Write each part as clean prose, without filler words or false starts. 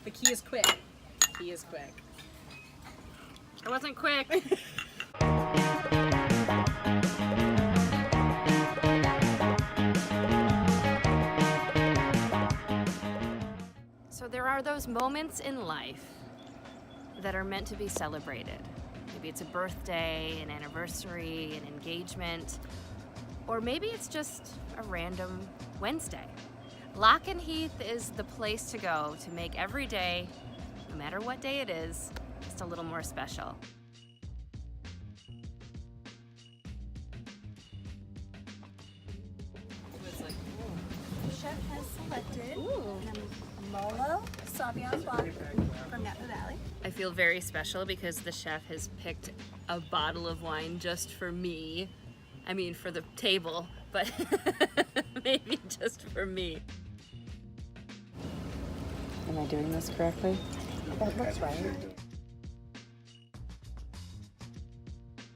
The key is quick. The key is quick. I wasn't quick. So there are those moments in life that are meant to be celebrated. Maybe it's a birthday, an anniversary, an engagement, or maybe it's just a random Wednesday. LochenHeath is the place to go to make every day, no matter what day it is, just a little more special. The chef has selected a Molo Sauvignon Blanc from Napa Valley. I feel very special because the chef has picked a bottle of wine just for me. I mean, for the table, but maybe just for me. Am I doing this correctly? That looks right.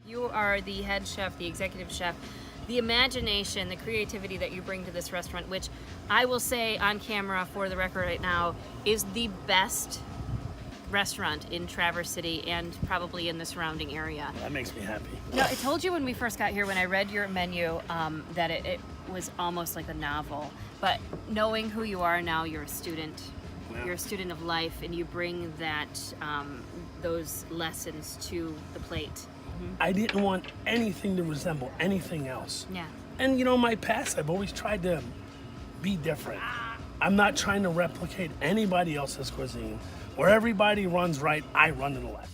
You are the head chef, the executive chef. The imagination, the creativity that you bring to this restaurant, which I will say on camera for the record right now, is the best restaurant in Traverse City and probably in the surrounding area. That makes me happy. No, I told you when we first got here, when I read your menu, that it was almost like a novel. But knowing who you are now, you're a student. Yeah. You're a student of life, and you bring that those lessons to the plate. I didn't want anything to resemble anything else. Yeah. And you know, my past, I've always tried to be different. I'm not trying to replicate anybody else's cuisine. Where everybody runs right, I run to the left.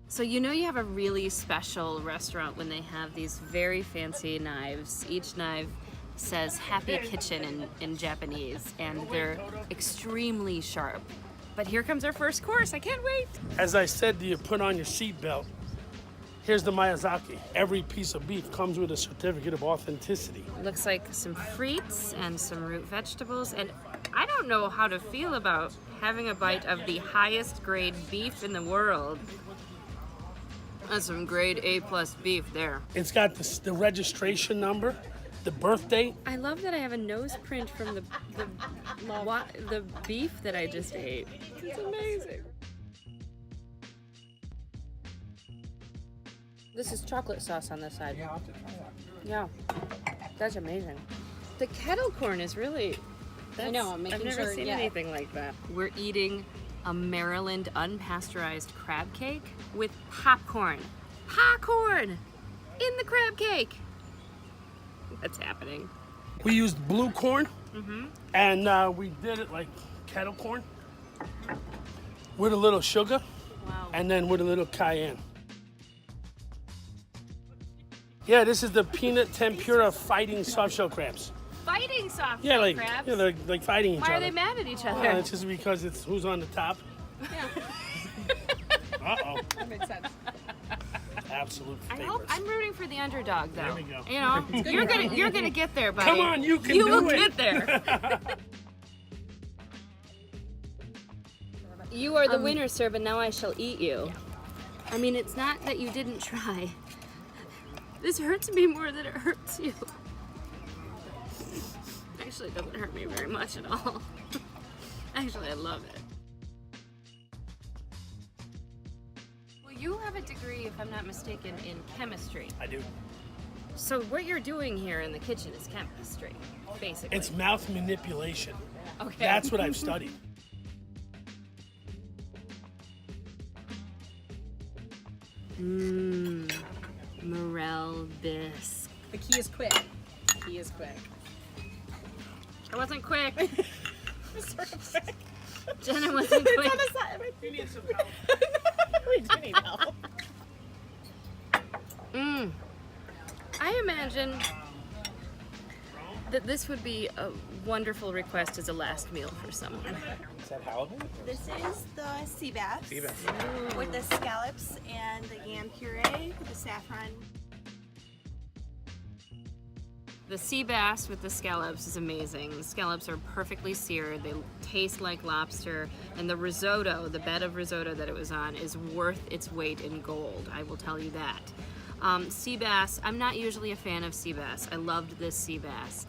So you know you have a really special restaurant when they have these very fancy knives. Each knife says Happy Kitchen in Japanese, and they're extremely sharp. But here comes our first course. I can't wait. As I said to you, put on your seatbelt. Here's the Miyazaki. Every piece of beef comes with a certificate of authenticity. Looks like some frites and some root vegetables, and I don't know how to feel about having a bite of the highest grade beef in the world. That's some grade A+ beef there. It's got the registration number, the birth date. I love that I have a nose print from the beef that I just ate. It's amazing. This is chocolate sauce on this side. Yeah, I'll have to try that. Yeah, that's amazing. The kettle corn is really. I know, I'm making I've never sure, seen yeah. anything like that. We're eating a Maryland unpasteurized crab cake with popcorn. Popcorn in the crab cake. What's happening? We used blue corn, and we did it like kettle corn with a little sugar, Wow. and then with a little cayenne. Yeah, this is the peanut tempura fighting soft shell crabs. Fighting soft Yeah, like crabs. yeah, they're like fighting each Why other. are they mad at each other? Well, it's just because it's who's on the top. Uh-oh. That makes sense. Absolute I favorites. hope I'm rooting for the underdog, though. There we go. You know, you're gonna get there, buddy. Come on, you can You do will it. get there. You are the winner, sir, but now I shall eat you. I mean, it's not that you didn't try. This hurts me more than it hurts you. Actually, it doesn't hurt me very much at all. Actually, I love it. Well, you have a degree, if I'm not mistaken, in chemistry. I do. So what you're doing here in the kitchen is chemistry, basically. It's mouth manipulation. okay. That's what I've studied. Morel bisque. The key is quick. The key is quick. I wasn't quick. Sort of quick. Jenna wasn't It's quick. on the side. You need some help. We do need help. I imagine that this would be a wonderful request as a last meal for someone. Is that halibut? This is the sea bass. Sea bass. With the scallops and the yam puree with the saffron. The sea bass with the scallops is amazing. The scallops are perfectly seared. They taste like lobster. And the risotto, the bed of risotto that it was on, is worth its weight in gold. I will tell you that. Sea bass, I'm not usually a fan of sea bass. I loved this sea bass.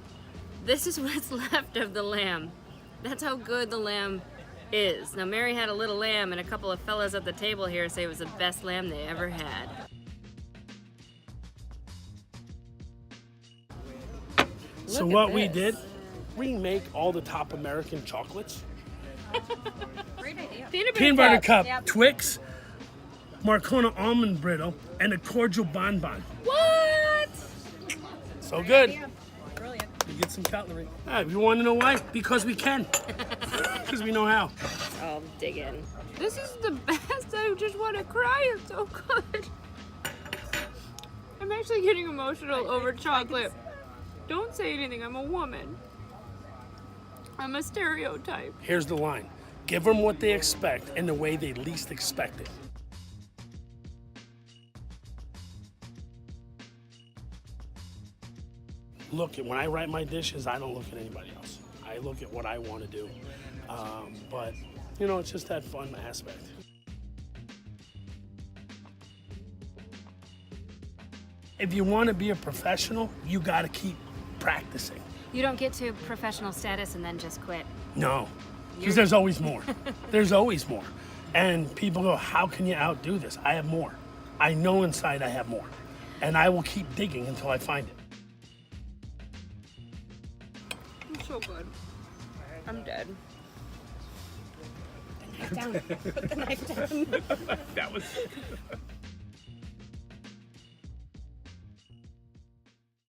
This is what's left of the lamb. That's how good the lamb is. Now, Mary had a little lamb, and a couple of fellas at the table here say it was the best lamb they ever had. So Look at what we this. did, we make all the top American chocolates. Great idea. Peanut butter cup, Yep. Twix, Marcona almond brittle, and a cordial bonbon. What? So good. Yeah. Brilliant. You get some cutlery. You want to know why? Because we can. Because we know how. Oh, dig in. This is the best. I just want to cry. It's so good. I'm actually getting emotional over chocolate. Don't say anything. I'm a woman. I'm a stereotype. Here's the line. Give them what they expect in the way they least expect it. Look, when I write my dishes, I don't look at anybody else. I look at what I want to do. But, you know, it's just that fun aspect. If you want to be a professional, you got to keep practicing. You don't get to professional status and then just quit. No, because there's always more. There's always more. And people go, how can you outdo this? I have more. I know inside I have more. And I will keep digging until I find it. It's so good. I'm dead. Put the knife down. Put the knife down. That was...